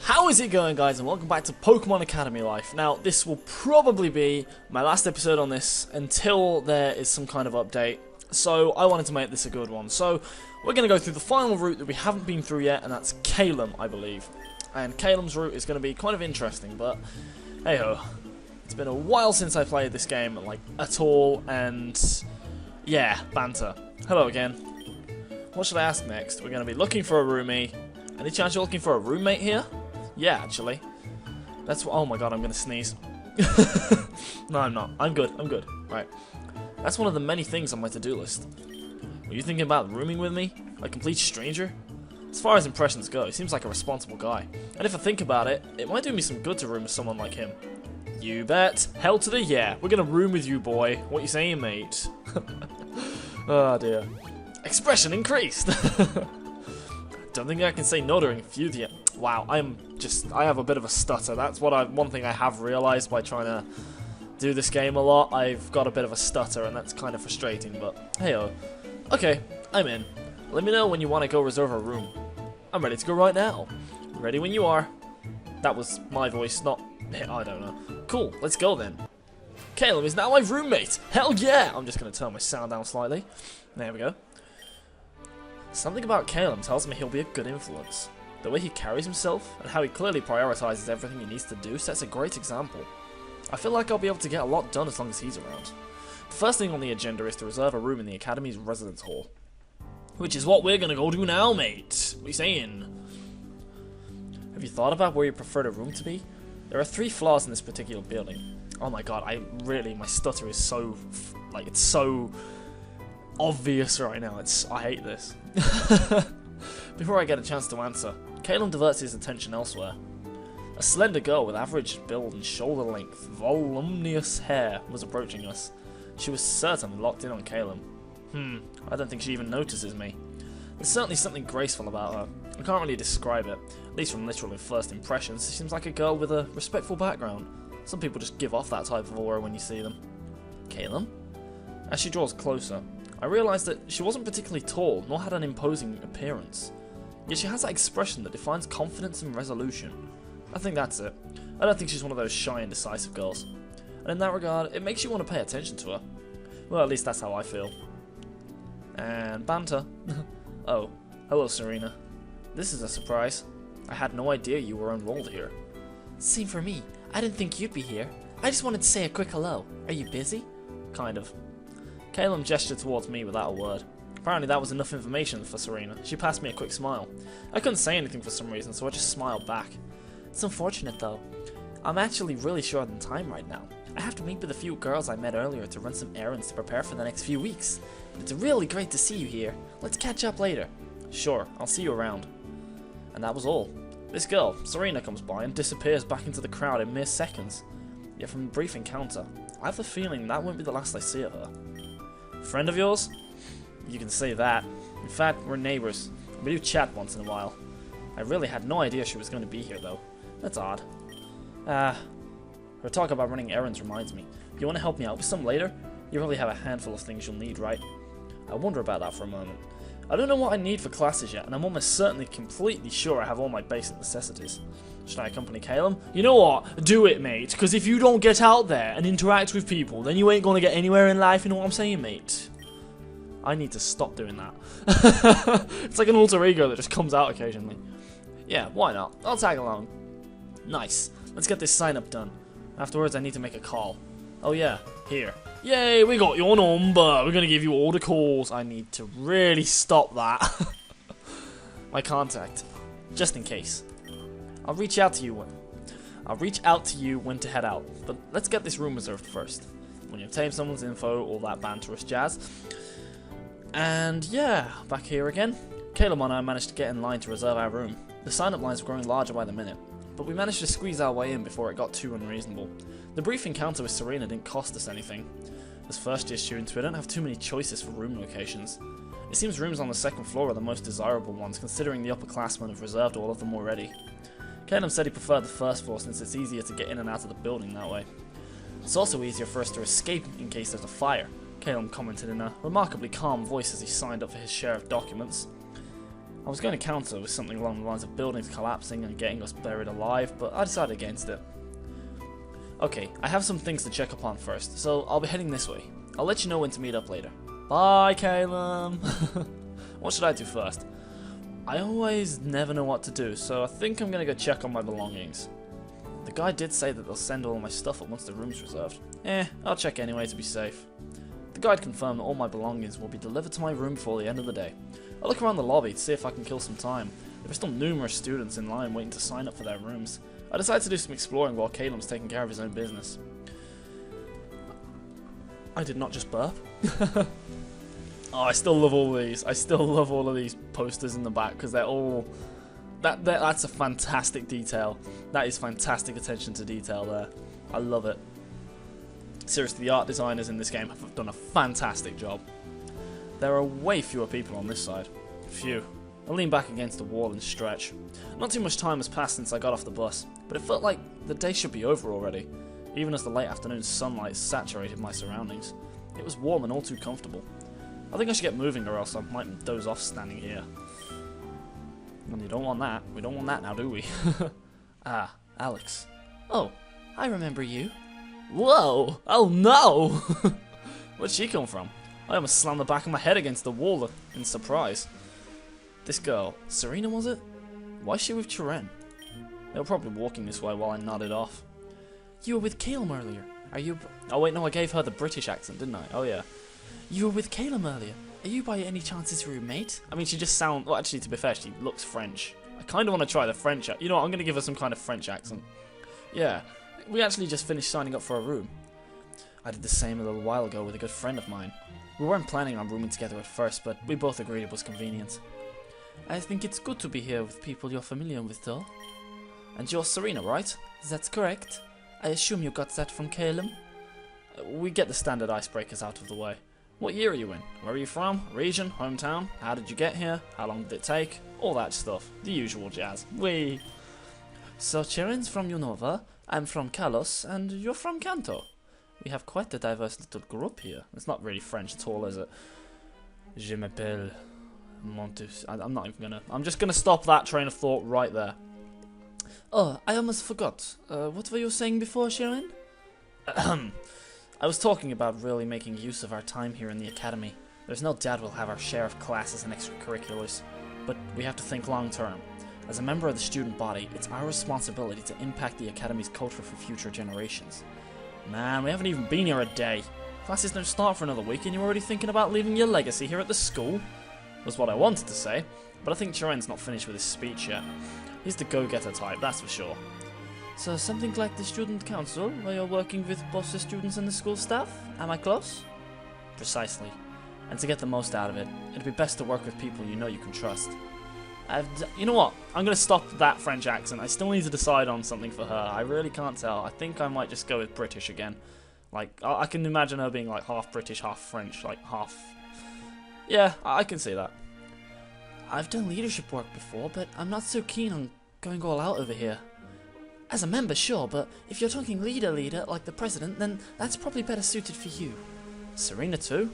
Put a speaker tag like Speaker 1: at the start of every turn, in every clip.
Speaker 1: How is it going, guys, and welcome back to Pokemon Academy Life. Now, this will probably be my last episode on this until there is some kind of update, so I wanted to make this a good one. So, we're going to go through the final route that we haven't been through yet, and that's Calem, I believe. And Calem's route is going to be kind of interesting, but hey-ho. It's been a while since I played this game, like, at all, and yeah, banter. Hello again. What should I ask next? We're going to be looking for a roomie. Any chance you're looking for a roommate here? Yeah, actually. That's what. Oh my god, I'm gonna sneeze. No, I'm not. I'm good. I'm good. Right. That's one of the many things on my to-do list. Were you thinking about rooming with me? A complete stranger? As far as impressions go, he seems like a responsible guy. And if I think about it, it might do me some good to room with someone like him. You bet. Hell to the yeah. We're gonna room with you, boy. What you saying, mate? Oh dear. Expression increased. Don't think I can say no during feud yet. Wow, I have a bit of a stutter. That's one thing I have realized by trying to do this game a lot. I've got a bit of a stutter, and that's kind of frustrating, but hey-oh. Okay, I'm in. Let me know when you want to go reserve a room. I'm ready to go right now. Ready when you are. That was my voice, not... I don't know. Cool, let's go then. Calem is now my roommate. Hell yeah! I'm just going to turn my sound down slightly. There we go. Something about Calem tells me he'll be a good influence. The way he carries himself, and how he clearly prioritizes everything he needs to do, sets a great example. I feel like I'll be able to get a lot done as long as he's around. The first thing on the agenda is to reserve a room in the Academy's residence hall. Which is what we're gonna go do now, mate. What are you saying? Have you thought about where you prefer the room to be? There are 3 floors in this particular building. Oh my god, my stutter is so, it's so obvious right now. I hate this. Before I get a chance to answer, Calem diverts his attention elsewhere. A slender girl with average build and shoulder-length, voluminous hair was approaching us. She was certainly locked in on Calem. I don't think she even notices me. There's certainly something graceful about her. I can't really describe it, at least from literally first impressions. She seems like a girl with a respectful background. Some people just give off that type of aura when you see them. Calem? As she draws closer, I realised that she wasn't particularly tall, nor had an imposing appearance. Yet she has that expression that defines confidence and resolution. I think that's it. I don't think she's one of those shy and indecisive girls. And in that regard, it makes you want to pay attention to her. Well, at least that's how I feel. And banter. Oh, hello Serena. This is a surprise. I had no idea you were enrolled here.
Speaker 2: Same for me. I didn't think you'd be here. I just wanted to say a quick hello. Are you busy?
Speaker 1: Kind of. Calem gestured towards me without a word. Apparently that was enough information for Serena. She passed me a quick smile. I couldn't say anything for some reason, so I just smiled back.
Speaker 2: It's unfortunate though. I'm actually really short on time right now. I have to meet with a few girls I met earlier to run some errands to prepare for the next few weeks. But it's really great to see you here. Let's catch up later.
Speaker 1: Sure, I'll see you around. And that was all. This girl, Serena, comes by and disappears back into the crowd in mere seconds. Yet from a brief encounter, I have the feeling that won't be the last I see of her. Friend of yours? You can say that. In fact, we're neighbors. We do chat once in a while. I really had no idea she was going to be here, though. That's odd. Her talk about running errands reminds me. You want to help me out with some later? You really have a handful of things you'll need, right? I wonder about that for a moment. I don't know what I need for classes yet, and I'm almost certainly completely sure I have all my basic necessities. Should I accompany Calem? You know what? Do it, mate, because if you don't get out there and interact with people, then you ain't going to get anywhere in life, you know what I'm saying, mate? I need to stop doing that. It's like an alter ego that just comes out occasionally. Yeah, why not? I'll tag along. Nice. Let's get this sign-up done. Afterwards, I need to make a call. Oh yeah, here. Yay, we got your number. We're going to give you all the calls. I need to really stop that. My contact. Just in case. I'll reach out to you when to head out. But let's get this room reserved first. When you obtain someone's info, all that banterous jazz. And yeah, back here again. Calem and I managed to get in line to reserve our room. The sign-up lines were growing larger by the minute, but we managed to squeeze our way in before it got too unreasonable. The brief encounter with Serena didn't cost us anything. As first-year students, we don't have too many choices for room locations. It seems rooms on the 2nd floor are the most desirable ones, considering the upperclassmen have reserved all of them already. Calem said he preferred the 1st floor since it's easier to get in and out of the building that way. It's also easier for us to escape in case there's a fire, Calem commented in a remarkably calm voice as he signed up for his share of documents. I was going to counter with something along the lines of buildings collapsing and getting us buried alive, but I decided against it. Okay, I have some things to check upon first, so I'll be heading this way. I'll let you know when to meet up later. Bye, Calem! What should I do first? I always never know what to do, so I think I'm going to go check on my belongings. The guy did say that they'll send all my stuff up once the room's reserved. I'll check anyway to be safe. The guide confirmed that all my belongings will be delivered to my room before the end of the day. I'll look around the lobby to see if I can kill some time. There are still numerous students in line waiting to sign up for their rooms. I decided to do some exploring while Calem's taking care of his own business. I did not just burp. Oh, I still love all these. I still love all of these posters in the back because they're all... That's a fantastic detail. That is fantastic attention to detail there. I love it. Seriously, the art designers in this game have done a fantastic job. There are way fewer people on this side. Phew. I lean back against the wall and stretch. Not too much time has passed since I got off the bus, but it felt like the day should be over already, even as the late afternoon sunlight saturated my surroundings. It was warm and all too comfortable. I think I should get moving or else I might doze off standing here. And you don't want that. We don't want that now, do we? Ah, Alex.
Speaker 2: Oh, I remember you.
Speaker 1: Whoa! Oh no! Where'd she come from? I almost slammed the back of my head against the wall in surprise. This girl, Serena was it? Why is she with Chiren? They were probably walking this way while I nodded off.
Speaker 2: You were with Calem earlier. Are you...
Speaker 1: Oh wait, no, I gave her the British accent, didn't I? Oh yeah.
Speaker 2: You were with Calem earlier. Are you by any chance his roommate?
Speaker 1: I mean, she just sounds... Well, actually, to be fair, she looks French. I kind of want to try the French... You know what, I'm going to give her some kind of French accent. Yeah, we actually just finished signing up for a room. I did the same a little while ago with a good friend of mine. We weren't planning on rooming together at first, but we both agreed it was convenient.
Speaker 2: I think it's good to be here with people you're familiar with, though.
Speaker 1: And you're Serena, right?
Speaker 2: That's correct. I assume you got that from Calem?
Speaker 1: We get the standard icebreakers out of the way. What year are you in? Where are you from? Region? Hometown? How did you get here? How long did it take? All that stuff. The usual jazz. Whee!
Speaker 2: So Chiren's from Unova, I'm from Kalos, and you're from Kanto. We have quite a diverse little group here.
Speaker 1: It's not really French at all, is it? Je m'appelle Montus. I'm not even gonna... I'm just gonna stop that train of thought right there.
Speaker 2: Oh, I almost forgot. What were you saying before, Chiren?
Speaker 1: I was talking about really making use of our time here in the academy. There's no doubt we'll have our share of classes and extracurriculars, but we have to think long term. As a member of the student body, it's our responsibility to impact the academy's culture for future generations. Man, we haven't even been here a day. Classes don't start for another week and you're already thinking about leaving your legacy here at the school? Was what I wanted to say, but I think Chiren's not finished with his speech yet. He's the go-getter type, that's for sure.
Speaker 2: So something like the student council, where you're working with both the students and the school staff? Am I close?
Speaker 1: Precisely. And to get the most out of it, it'd be best to work with people you know you can trust. You know what? I'm going to stop that French accent. I still need to decide on something for her. I really can't tell. I think I might just go with British again. Like, I can imagine her being like half British, half French, like half... Yeah, I can see that.
Speaker 2: I've done leadership work before, but I'm not so keen on going all out over here. As a member, sure, but if you're talking leader, like the president, then that's probably better suited for you.
Speaker 1: Serena too?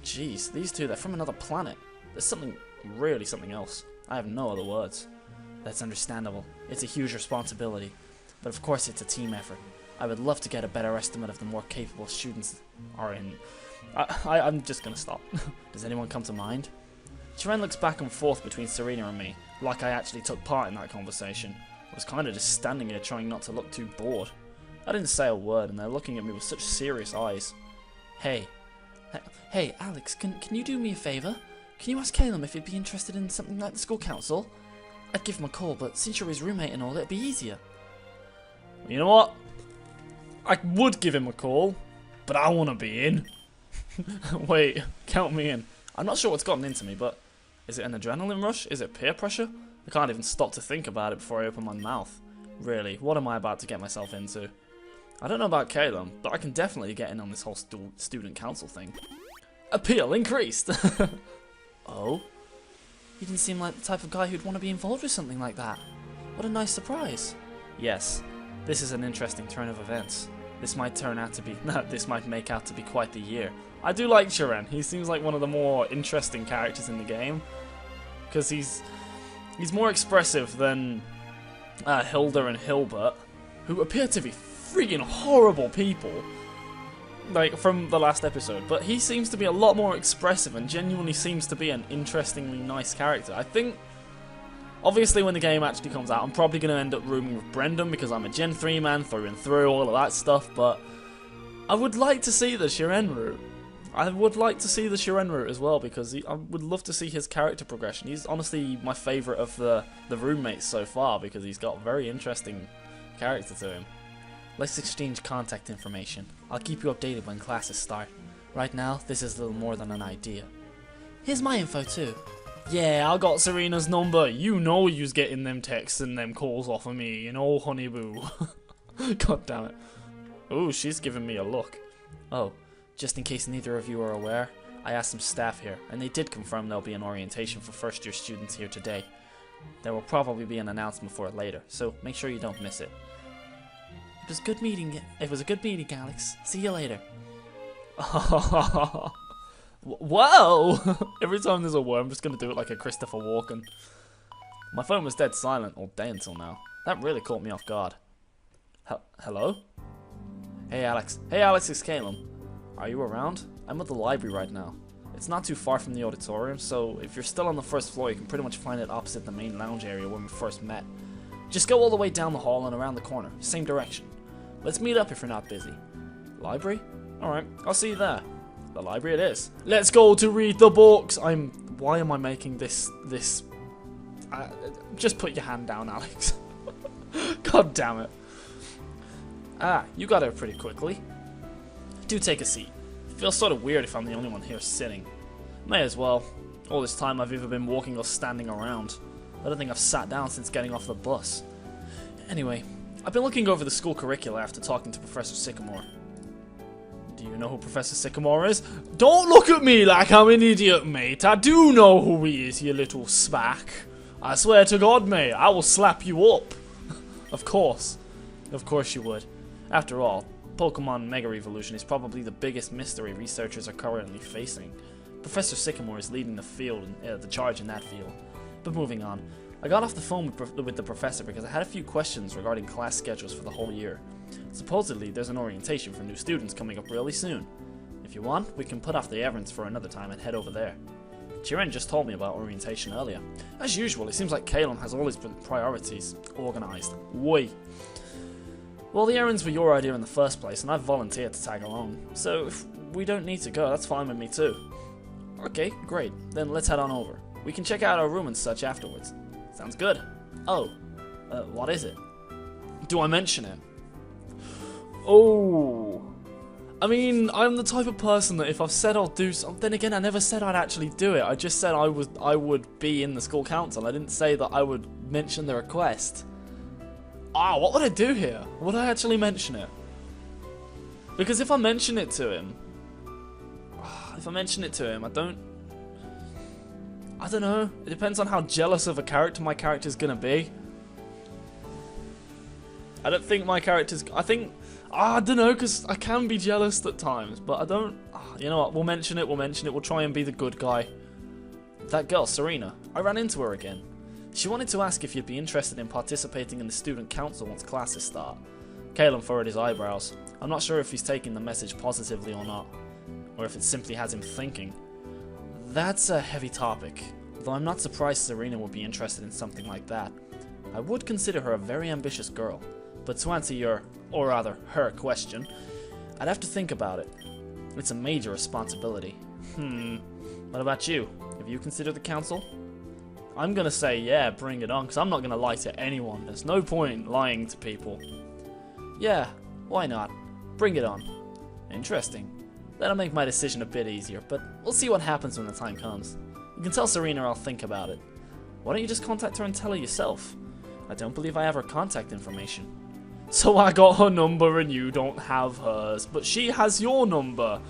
Speaker 1: Jeez, these two, they're from another planet. There's something, really something else. I have no other words. That's understandable. It's a huge responsibility. But of course it's a team effort. I would love to get a better estimate of the more capable students are in... I'm just gonna stop. Does anyone come to mind? Chiren looks back and forth between Serena and me, like I actually took part in that conversation. I was kind of just standing here trying not to look too bored. I didn't say a word and they're looking at me with such serious eyes.
Speaker 2: Hey, Alex, can you do me a favour? Can you ask Calem if he'd be interested in something like the school council? I'd give him a call, but since you're his roommate and all, it'd be easier.
Speaker 1: You know what? I would give him a call, but I want to be in. Wait, count me in. I'm not sure what's gotten into me, but is it an adrenaline rush? Is it peer pressure? I can't even stop to think about it before I open my mouth. Really, what am I about to get myself into? I don't know about Calem, but I can definitely get in on this whole student council thing. Appeal increased!
Speaker 2: Oh? You didn't seem like the type of guy who'd want to be involved with something like that. What a nice surprise.
Speaker 1: Yes, this is an interesting turn of events. This might make out to be quite the year. I do like Chiren. He seems like one of the more interesting characters in the game. Because he's He's more expressive than Hilda and Hilbert, who appear to be freaking horrible people, like, from the last episode. But he seems to be a lot more expressive and genuinely seems to be an interestingly nice character. I think, obviously, when the game actually comes out, I'm probably going to end up rooming with Brendan because I'm a Gen 3 man through and through, all of that stuff, but I would like to see the Shiren route. I would like to see the Shiren route as well, because I would love to see his character progression. He's honestly my favourite of the roommates so far, because he's got a very interesting character to him. Let's exchange contact information. I'll keep you updated when classes start. Right now, this is little more than an idea. Here's my info too. Yeah, I got Serena's number. You know you's getting them texts and them calls off of me, you know, honey boo. God damn it. Ooh, she's giving me a look.
Speaker 2: Oh. Just in case neither of you are aware, I asked some staff here, and they did confirm there'll be an orientation for first-year students here today. There will probably be an announcement for it later, so make sure you don't miss it. It was a good meeting, Alex. See you later.
Speaker 1: Whoa! Every time there's a word, I'm just going to do it like a Christopher Walken. My phone was dead silent all day until now. That really caught me off guard. Hello?
Speaker 2: Hey, Alex. It's Calem. Are you around? I'm at the library right now. It's not too far from the auditorium, so if you're still on the first floor, you can pretty much find it opposite the main lounge area when we first met. Just go all the way down the hall and around the corner, same direction. Let's meet up if you're not busy. Library? Alright, I'll see you there. The library it is.
Speaker 1: Let's go to read the books. Why am I making this? Just put your hand down, Alex. God damn it.
Speaker 2: Ah, you got here pretty quickly. Do take a seat. Feels sort of weird if I'm the only one here sitting. May as well. All this time I've either been walking or standing around. I don't think I've sat down since getting off the bus. Anyway, I've been looking over the school curricula after talking to Professor Sycamore.
Speaker 1: Do you know who Professor Sycamore is? Don't look at me like I'm an idiot, mate. I do know who he is, you little smack. I swear to God, mate, I will slap you up. Of course. Of course you would. After all, Pokemon Mega Evolution is probably the biggest mystery researchers are currently facing. Professor Sycamore is leading the field, the charge in that field. But moving on, I got off the phone with the professor because I had a few questions regarding class schedules for the whole year. Supposedly, there's an orientation for new students coming up really soon. If you want, we can put off the errands for another time and head over there. Chiren just told me about orientation earlier. As usual, it seems like Calem has always been priorities organized. Woi. Well, the errands were your idea in the first place, and I've volunteered to tag along. So, if we don't need to go, that's fine with me too. Okay, great. Then let's head on over. We can check out our room and such afterwards. Sounds good. Oh, what is it? Do I mention it? Oh. I mean, I'm the type of person that if I've said I'll do something, then again, I never said I'd actually do it. I just said I would be in the school council. I didn't say that I would mention the request. Ah, what would I do here? Would I actually mention it? Because if I mention it to him, I don't know. It depends on how jealous of a character my character's gonna be. I don't think my character's... I don't know, because I can be jealous at times, but I don't... You know what, we'll mention it, we'll try and be the good guy. That girl, Serena, I ran into her again. She wanted to ask if you'd be interested in participating in the student council once classes start. Calem furrowed his eyebrows. I'm not sure if he's taking the message positively or not, or if it simply has him thinking. That's a heavy topic, though I'm not surprised Serena would be interested in something like that. I would consider her a very ambitious girl, but to answer your, or rather her question, I'd have to think about it. It's a major responsibility. What about you? Have you considered the council? I'm gonna say yeah, bring it on, because I'm not gonna lie to anyone. There's no point lying to people. Yeah, why not? Bring it on. Interesting. That'll make my decision a bit easier, but we'll see what happens when the time comes. You can tell Serena I'll think about it. Why don't you just contact her and tell her yourself? I don't believe I have her contact information. So I got her number and you don't have hers, but she has your number.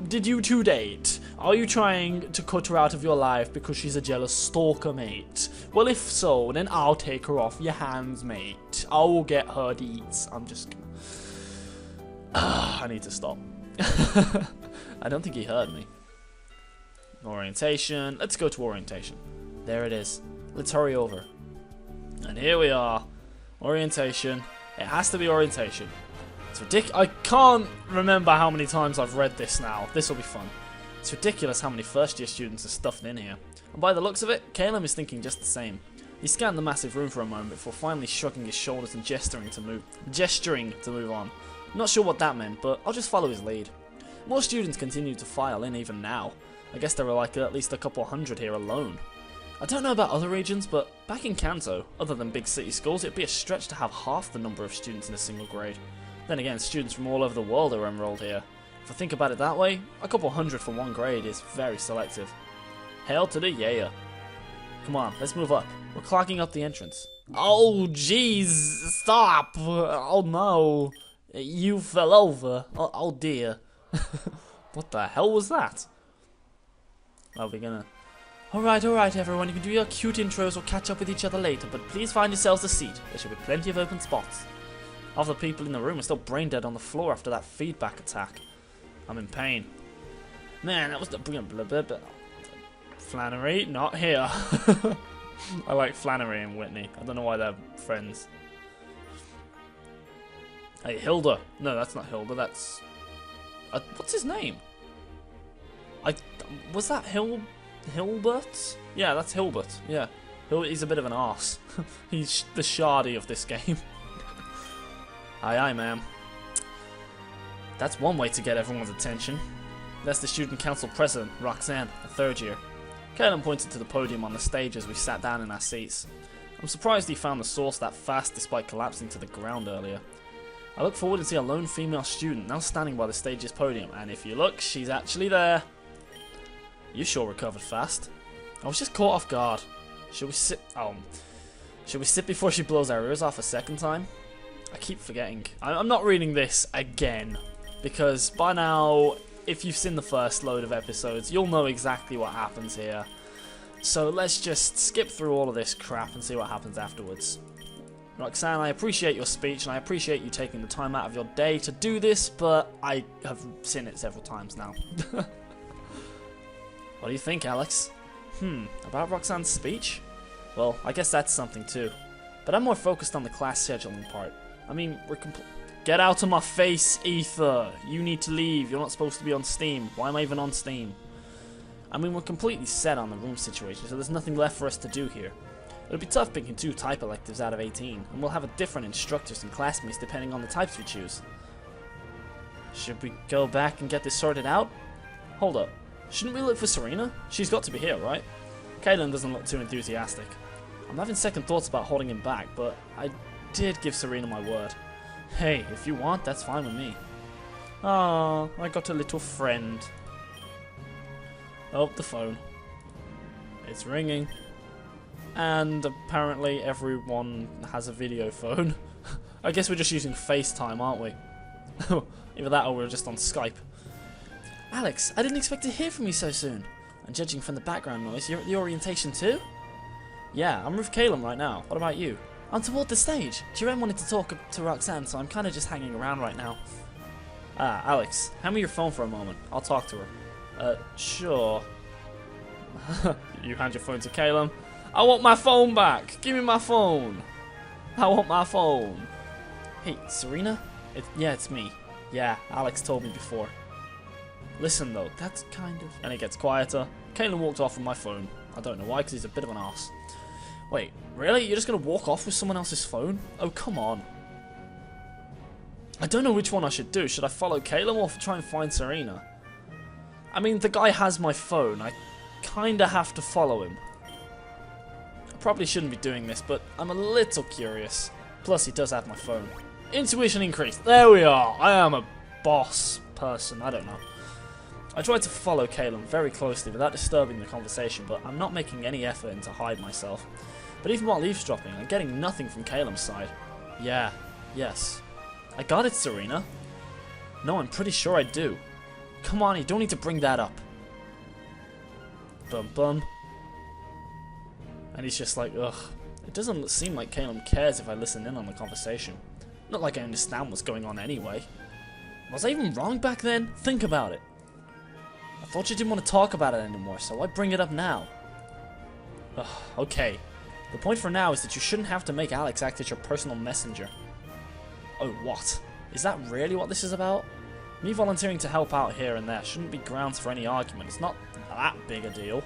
Speaker 1: Did you two date? Are you trying to cut her out of your life because she's a jealous stalker, mate? Well, if so, then I'll take her off your hands, mate. I will get her deeds. I'm just... I need to stop. I don't think he heard me. Orientation. Let's go to orientation. There it is. Let's hurry over. And here we are. Orientation. It has to be orientation. It's ridiculous. I can't remember how many times I've read this now. This will be fun. It's ridiculous how many first-year students are stuffed in here. And by the looks of it, Calem is thinking just the same. He scanned the massive room for a moment before finally shrugging his shoulders and gesturing to move on. Not sure what that meant, but I'll just follow his lead. More students continue to file in even now. I guess there were like at least a couple hundred here alone. I don't know about other regions, but back in Kanto, other than big city schools, it'd be a stretch to have half the number of students in a single grade. Then again, students from all over the world are enrolled here. If I think about it that way, a couple hundred for one grade is very selective. Hail to the yeah. Come on, let's move up. We're clogging up the entrance. Oh jeez, stop! Oh no, you fell over. Oh dear. What the hell was that? Are we gonna... Alright everyone, you can do your cute intros or catch up with each other later, but please find yourselves a seat. There should be plenty of open spots. Half the people in the room are still brain dead on the floor after that feedback attack. I'm in pain. Man, that was the... Flannery, not here. I like Flannery and Whitney. I don't know why they're friends. Hey, Hilda. No, that's not Hilda, that's... what's his name? Was that Hilbert? Yeah, that's Hilbert. Yeah. He's a bit of an arse. He's the shardy of this game. Aye, ma'am. That's one way to get everyone's attention. That's the student council president, Roxanne, a third year. Calem pointed to the podium on the stage as we sat down in our seats. I'm surprised he found the source that fast despite collapsing to the ground earlier. I look forward to see a lone female student now standing by the stage's podium, and if you look, she's actually there. You sure recovered fast. I was just caught off guard. Should we sit before she blows our ears off a second time? I keep forgetting. I'm not reading this again, because by now, if you've seen the first load of episodes, you'll know exactly what happens here. So let's just skip through all of this crap and see what happens afterwards. Roxanne, I appreciate your speech and I appreciate you taking the time out of your day to do this, but I have seen it several times now. What do you think, Alex? About Roxanne's speech? Well, I guess that's something too. But I'm more focused on the class scheduling part. I mean, Get out of my face, Ether! You need to leave, you're not supposed to be on Steam. Why am I even on Steam? I mean, we're completely set on the room situation, so there's nothing left for us to do here. It'll be tough picking 2 type electives out of 18, and we'll have different instructors and classmates depending on the types we choose. Should we go back and get this sorted out? Hold up. Shouldn't we look for Serena? She's got to be here, right? Calem doesn't look too enthusiastic. I'm having second thoughts about holding him back, but I did give Serena my word. Hey, if you want, that's fine with me. Ah, I got a little friend. Oh, the phone. It's ringing. And apparently everyone has a video phone. I guess we're just using FaceTime, aren't we? Either that or we're just on Skype. Alex, I didn't expect to hear from you so soon. And judging from the background noise, you're at the orientation too? Yeah, I'm with Calem right now. What about you? I'm toward the stage. Jiren wanted to talk to Roxanne, so I'm kind of just hanging around right now. Ah, Alex, hand me your phone for a moment. I'll talk to her. Sure. You hand your phone to Calem. I want my phone back. Give me my phone. I want my phone. Hey, Serena? Yeah, it's me. Yeah, Alex told me before. Listen though, that's kind of... And it gets quieter. Calem walked off with my phone. I don't know why, because he's a bit of an arse. Wait, really? You're just going to walk off with someone else's phone? Oh, come on. I don't know which one I should do. Should I follow Calem or try and find Serena? I mean, the guy has my phone. I kind of have to follow him. I probably shouldn't be doing this, but I'm a little curious. Plus, he does have my phone. Intuition increased. There we are. I am a boss person. I don't know. I tried to follow Calem very closely without disturbing the conversation, but I'm not making any effort to hide myself. But even while eavesdropping, I'm getting nothing from Calem's side. Yeah, yes. I got it, Serena. No, I'm pretty sure I do. Come on, you don't need to bring that up. Bum bum. And he's just like, ugh. It doesn't seem like Calem cares if I listen in on the conversation. Not like I understand what's going on anyway. Was I even wrong back then? Think about it. I thought you didn't want to talk about it anymore, so why bring it up now? Ugh, okay. The point for now is that you shouldn't have to make Alex act as your personal messenger. Oh, what? Is that really what this is about? Me volunteering to help out here and there shouldn't be grounds for any argument. It's not that big a deal.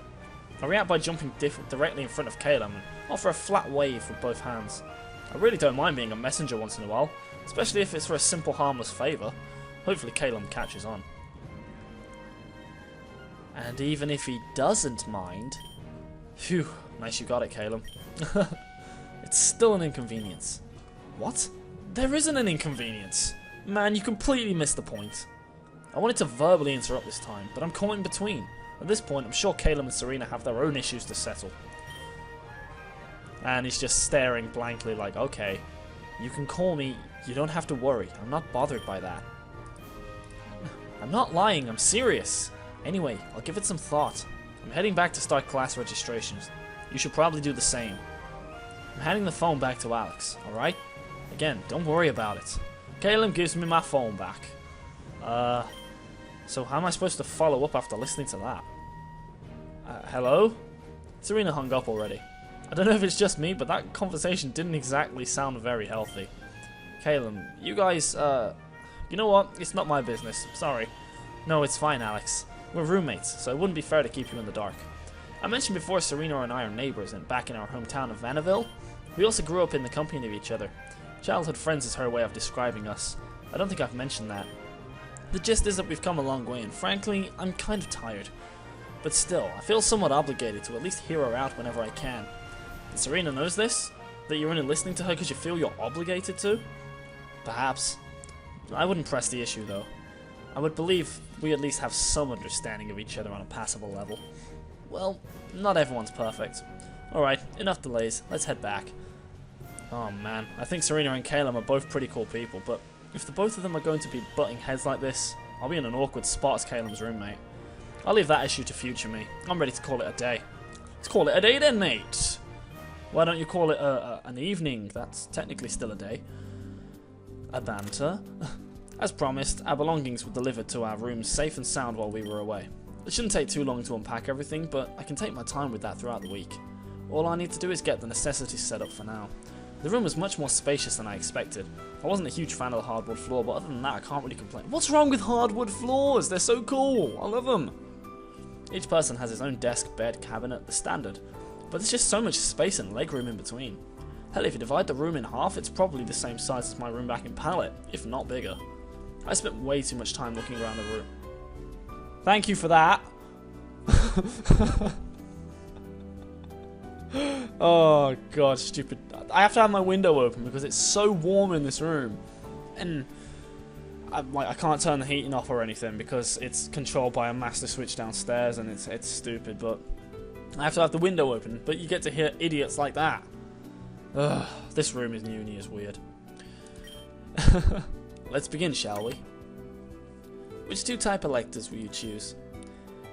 Speaker 1: I react by jumping directly in front of Calem and offer a flat wave with both hands. I really don't mind being a messenger once in a while, especially if it's for a simple harmless favour. Hopefully Calem catches on. And even if he doesn't mind... Phew, nice you got it, Calem. It's still an inconvenience. What? There isn't an inconvenience! Man, you completely missed the point. I wanted to verbally interrupt this time, but I'm caught in between. At this point, I'm sure Calem and Serena have their own issues to settle. And he's just staring blankly like, okay, you can call me, you don't have to worry, I'm not bothered by that. I'm not lying, I'm serious. Anyway, I'll give it some thought. I'm heading back to start class registrations. You should probably do the same. I'm handing the phone back to Alex, alright? Again, don't worry about it. Calem gives me my phone back. So how am I supposed to follow up after listening to that? Hello? Serena hung up already. I don't know if it's just me, but that conversation didn't exactly sound very healthy. Calem, you guys, you know what? It's not my business. Sorry. No, it's fine, Alex. We're roommates, so it wouldn't be fair to keep you in the dark. I mentioned before Serena and I are neighbours and back in our hometown of Vanderville. We also grew up in the company of each other. Childhood friends is her way of describing us. I don't think I've mentioned that. The gist is that we've come a long way, and frankly, I'm kind of tired. But still, I feel somewhat obligated to at least hear her out whenever I can. And Serena knows this? That you're only listening to her because you feel you're obligated to? Perhaps. I wouldn't press the issue, though. I would believe we at least have some understanding of each other on a passable level. Well, not everyone's perfect. Alright, enough delays. Let's head back. Oh man, I think Serena and Calem are both pretty cool people, but if the both of them are going to be butting heads like this, I'll be in an awkward spot as Calem's roommate. I'll leave that issue to future me. I'm ready to call it a day. Let's call it a day then, mate! Why don't you call it an evening? That's technically still a day. A banter. As promised, our belongings were delivered to our rooms safe and sound while we were away. It shouldn't take too long to unpack everything, but I can take my time with that throughout the week. All I need to do is get the necessities set up for now. The room was much more spacious than I expected. I wasn't a huge fan of the hardwood floor, but other than that I can't really complain. What's wrong with hardwood floors? They're so cool! I love them! Each person has his own desk, bed, cabinet, the standard. But there's just so much space and legroom in between. Hell, if you divide the room in half, it's probably the same size as my room back in Pallet, if not bigger. I spent way too much time looking around the room. Thank you for that! Oh god, stupid. I have to have my window open because it's so warm in this room. And I can't turn the heating off or anything because it's controlled by a master switch downstairs and it's stupid, but I have to have the window open, but you get to hear idiots like that. Ugh, this room in uni is weird. Let's begin, shall we? Which two type electives will you choose?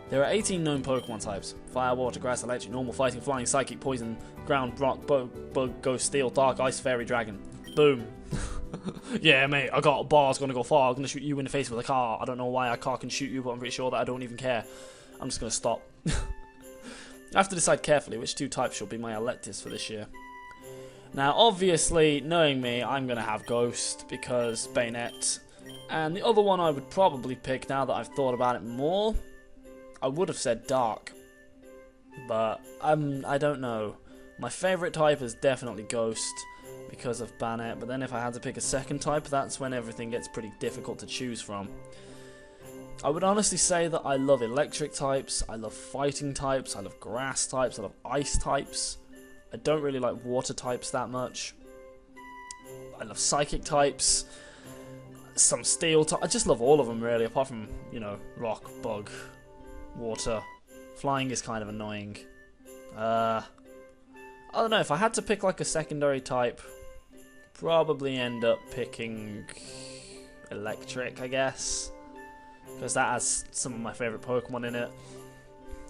Speaker 1: There are 18 known Pokemon types. Fire, Water, Grass, Electric, Normal, Fighting, Flying, Psychic, Poison, Ground, Rock, Bug, Ghost, Steel, Dark, Ice, Fairy, Dragon. Boom. Yeah, mate, I got a bar's gonna go far. I'm gonna shoot you in the face with a car. I don't know why a car can shoot you, but I'm pretty sure that I don't even care. I'm just gonna stop. I have to decide carefully which two types shall be my electives for this year. Now, obviously, knowing me, I'm gonna have Ghost because Bayonet. And the other one I would probably pick, now that I've thought about it more, I would have said Dark. But I don't know. My favourite type is definitely Ghost because of Bayonet, but then if I had to pick a second type, that's when everything gets pretty difficult to choose from. I would honestly say that I love electric types, I love fighting types, I love grass types, I love ice types. I don't really like water types that much. I love psychic types, some steel types. I just love all of them really, apart from, you know, rock, bug, water. Flying is kind of annoying. I don't know, if I had to pick like a secondary type, probably end up picking electric, I guess. Because that has some of my favourite Pokemon in it.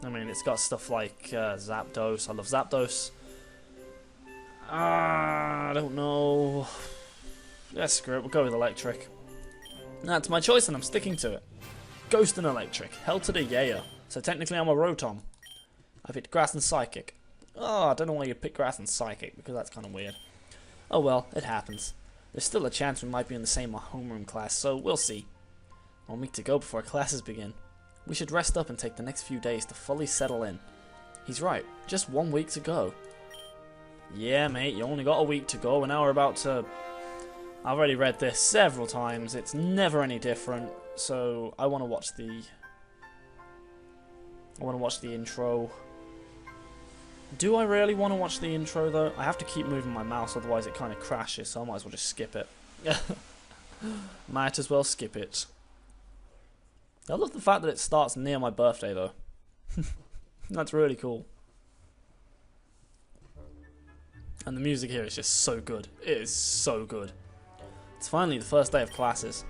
Speaker 1: I mean, it's got stuff like Zapdos. I love Zapdos. I don't know. Yeah, screw it. We'll go with electric. That's my choice and I'm sticking to it. Ghost and electric. Hell to the yeah. So technically I'm a Rotom. I picked grass and psychic. Oh, I don't know why you pick grass and psychic, because that's kind of weird. Oh well, it happens. There's still a chance we might be in the same homeroom class, so we'll see. 1 week to go before classes begin. We should rest up and take the next few days to fully settle in. He's right, just 1 week to go. Yeah, mate, you only got a week to go, and now we're about to... I've already read this several times, it's never any different, so I want to watch the... intro. Do I really want to watch the intro, though? I have to keep moving my mouse, otherwise it kind of crashes, so I might as well just skip it. Might as well skip it. I love the fact that it starts near my birthday, though. That's really cool. And the music here is just so good. It is so good. It's finally the first day of classes.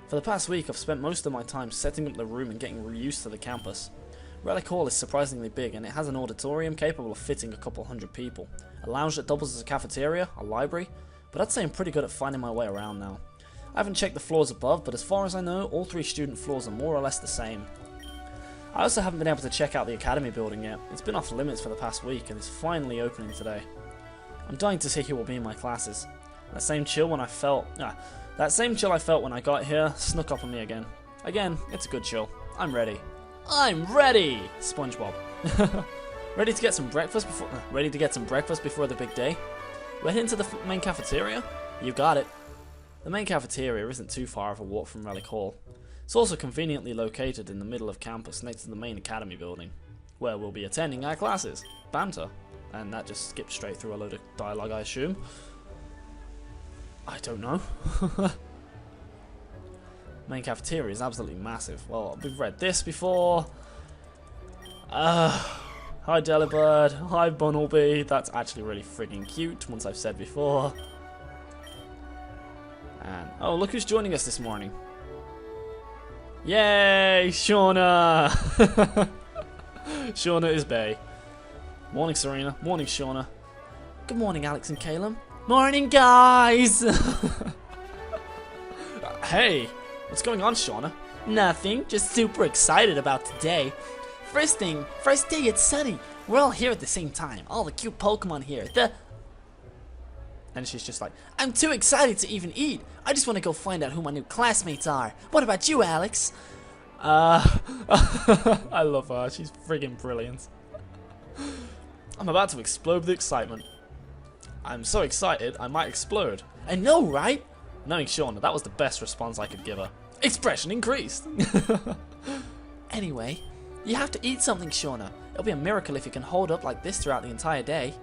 Speaker 1: For the past week, I've spent most of my time setting up the room and getting used to the campus. Relic Hall is surprisingly big, and it has an auditorium capable of fitting a couple hundred people, a lounge that doubles as a cafeteria, a library, but I'd say I'm pretty good at finding my way around now. I haven't checked the floors above, but as far as I know, all 3 student floors are more or less the same. I also haven't been able to check out the Academy building yet. It's been off limits for the past week, and it's finally opening today. I'm dying to see who will be in my classes. That same chill I felt when I got here snuck up on me again. Again, it's a good chill. I'm ready. I'm ready! SpongeBob. Ready to get some breakfast before the big day? We're heading to the main cafeteria? You got it. The main cafeteria isn't too far of a walk from Relic Hall. It's also conveniently located in the middle of campus next to the main Academy building, where we'll be attending our classes. Banter. And that just skips straight through a load of dialogue, I assume. I don't know. Main cafeteria is absolutely massive. Well, we've read this before. Hi Delibird. Hi Bunnelby. That's actually really friggin' cute, once I've said before. And oh, look who's joining us this morning. Yay, Shauna! Shauna is bae. Morning, Serena. Morning, Shauna.
Speaker 2: Good morning, Alex and Calem.
Speaker 1: Morning, guys! Hey, what's going on, Shauna?
Speaker 2: Nothing, just super excited about today. First day, it's sunny. We're all here at the same time. All the cute Pokemon here.
Speaker 1: And she's just like,
Speaker 2: I'm too excited to even eat. I just want to go find out who my new classmates are. What about you, Alex?
Speaker 1: I love her. She's friggin' brilliant. I'm about to explode with excitement. I'm so excited, I might explode.
Speaker 2: I know, right?
Speaker 1: Knowing Shauna, that was the best response I could give her. Expression increased.
Speaker 2: Anyway, you have to eat something, Shauna. It'll be a miracle if you can hold up like this throughout the entire day.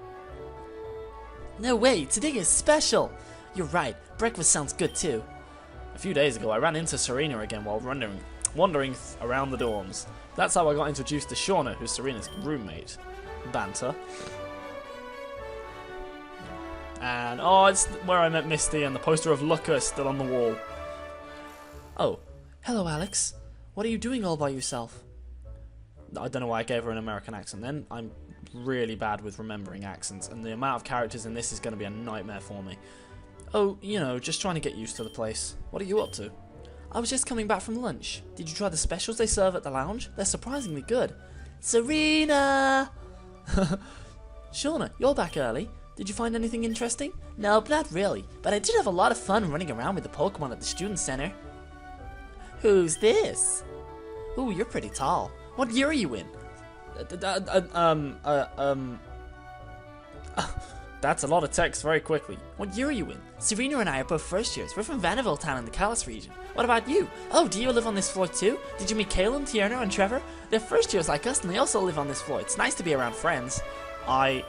Speaker 2: No way, today is special. You're right, breakfast sounds good too.
Speaker 1: A few days ago, I ran into Serena again while wandering around the dorms. That's how I got introduced to Shauna, who's Serena's roommate. Banter. And, oh, it's where I met Misty, and the poster of Lucca is still on the wall.
Speaker 2: Oh, hello, Alex. What are you doing all by yourself?
Speaker 1: I don't know why I gave her an American accent then. I'm really bad with remembering accents, and the amount of characters in this is going to be a nightmare for me.
Speaker 2: Oh, you know, just trying to get used to the place.
Speaker 1: What are you up to?
Speaker 2: I was just coming back from lunch. Did you try the specials they serve at the lounge? They're surprisingly good. Serena! Shauna, you're back early. Did you find anything interesting? Nope, not really. But I did have a lot of fun running around with the Pokemon at the student center. Who's this? Ooh, you're pretty tall. What year are you in?
Speaker 1: That's a lot of text very quickly.
Speaker 2: What year are you in? Serena and I are both first years. We're from Vanderbilt Town in the Kalos region. What about you? Oh, do you live on this floor too? Did you meet Calem, Tierna, and Trevor? They're first years like us, and they also live on this floor. It's nice to be around friends. I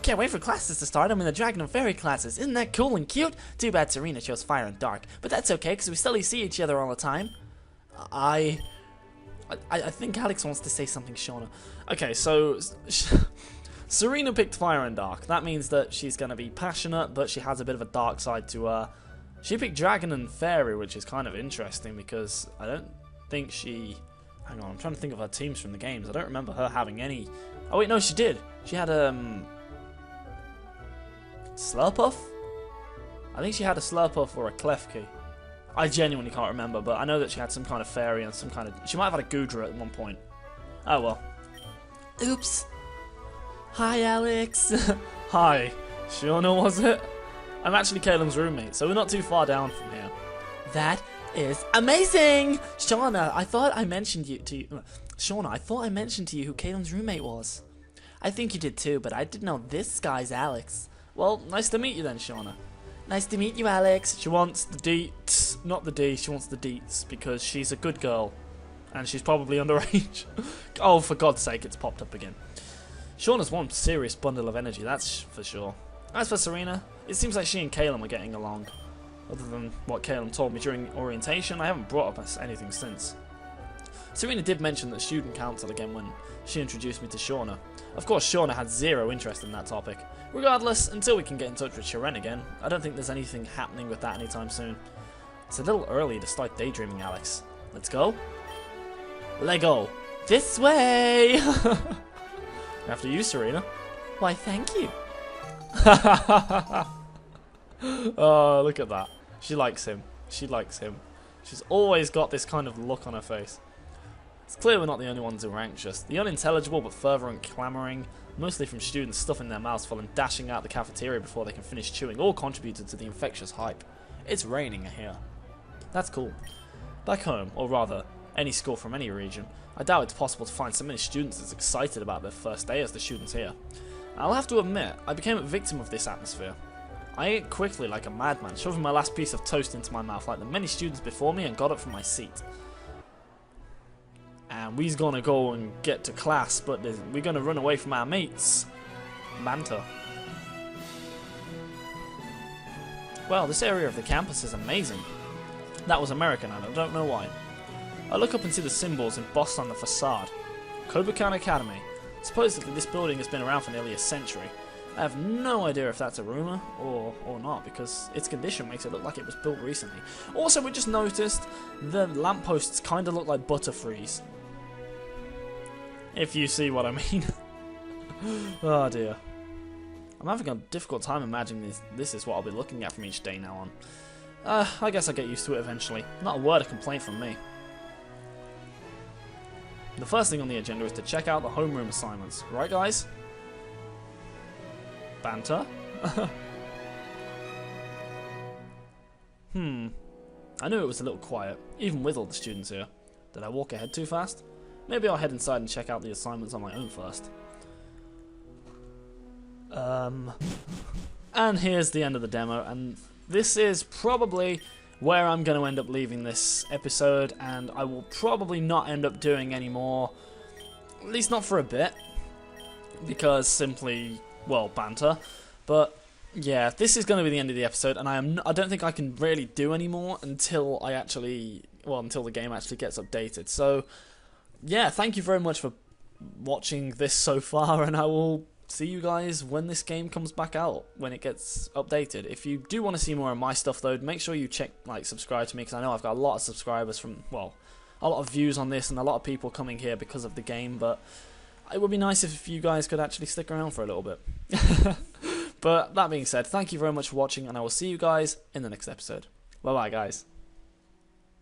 Speaker 2: can't wait for classes to start. I'm in the Dragon and Fairy classes. Isn't that cool and cute? Too bad Serena chose Fire and Dark, but that's okay because we still see each other all the time.
Speaker 1: I think Alex wants to say something, Shauna. Okay, so Serena picked Fire and Dark. That means that she's going to be passionate, but she has a bit of a dark side to her. She picked Dragon and Fairy, which is kind of interesting because I don't think she... Hang on, I'm trying to think of her teams from the games. I don't remember her having any... Oh wait, no, she did. She had Slurpuff? I think she had a Slurpuff or a Klefki. I genuinely can't remember, but I know that she had some kind of fairy and some kind of... She might have had a Goodra at one point. Oh well.
Speaker 2: Oops. Hi, Alex.
Speaker 1: Hi. Shauna, was it? I'm actually Calem's roommate, so we're not too far down from here.
Speaker 2: That is amazing! Shauna, I thought I mentioned to you who Calem's roommate was. I think you did too, but I didn't know this guy's Alex.
Speaker 1: Well, nice to meet you then, Shauna.
Speaker 2: Nice to meet you, Alex.
Speaker 1: She wants the deets, not the D, she wants the deets, because she's a good girl. And she's probably underage. Oh, for God's sake, it's popped up again. Shauna's one serious bundle of energy, that's for sure. As for Serena, it seems like she and Calem are getting along. Other than what Calem told me during orientation, I haven't brought up anything since. Serena did mention the student council again when she introduced me to Shauna. Of course, Shauna had zero interest in that topic. Regardless, until we can get in touch with Sharen again, I don't think there's anything happening with that anytime soon. It's a little early to start daydreaming, Alex. Let's go? Lego!
Speaker 2: This way!
Speaker 1: After you, Serena.
Speaker 2: Why, thank you.
Speaker 1: Oh, look at that. She likes him. She likes him. She's always got this kind of look on her face. It's clear we're not the only ones who are anxious. The unintelligible but fervent clamouring, mostly from students stuffing their mouths full and dashing out the cafeteria before they can finish chewing, all contributed to the infectious hype. It's raining here. That's cool. Back home, or rather, any school from any region, I doubt it's possible to find so many students as excited about their first day as the students here. I'll have to admit, I became a victim of this atmosphere. I ate quickly like a madman, shoving my last piece of toast into my mouth like the many students before me and got up from my seat. And we's gonna go and get to class, but we're gonna run away from our mates. Banter. Well, this area of the campus is amazing. That was American and I don't know why. I look up and see the symbols embossed on the facade. Kobukan Academy. Supposedly this building has been around for nearly a century. I have no idea if that's a rumour or not, because its condition makes it look like it was built recently. Also, we just noticed the lampposts kind of look like Butterfrees. If you see what I mean. Oh dear. I'm having a difficult time imagining this is what I'll be looking at from each day now on. I guess I'll get used to it eventually. Not a word of complaint from me. The first thing on the agenda is to check out the homeroom assignments. Right, guys? Banter? I knew it was a little quiet, even with all the students here. Did I walk ahead too fast? Maybe I'll head inside and check out the assignments on my own first. And here's the end of the demo, and this is probably where I'm going to end up leaving this episode, and I will probably not end up doing any more, at least not for a bit, because simply, well, banter. But yeah, this is going to be the end of the episode, and I don't think I can really do any more until until the game actually gets updated. So yeah, thank you very much for watching this so far, and I will see you guys when this game comes back out, when it gets updated. If you do want to see more of my stuff though, make sure you subscribe to me, because I know I've got a lot of subscribers from, well, a lot of views on this and a lot of people coming here because of the game, but it would be nice if you guys could actually stick around for a little bit. But that being said, thank you very much for watching, and I will see you guys in the next episode. Bye bye, guys.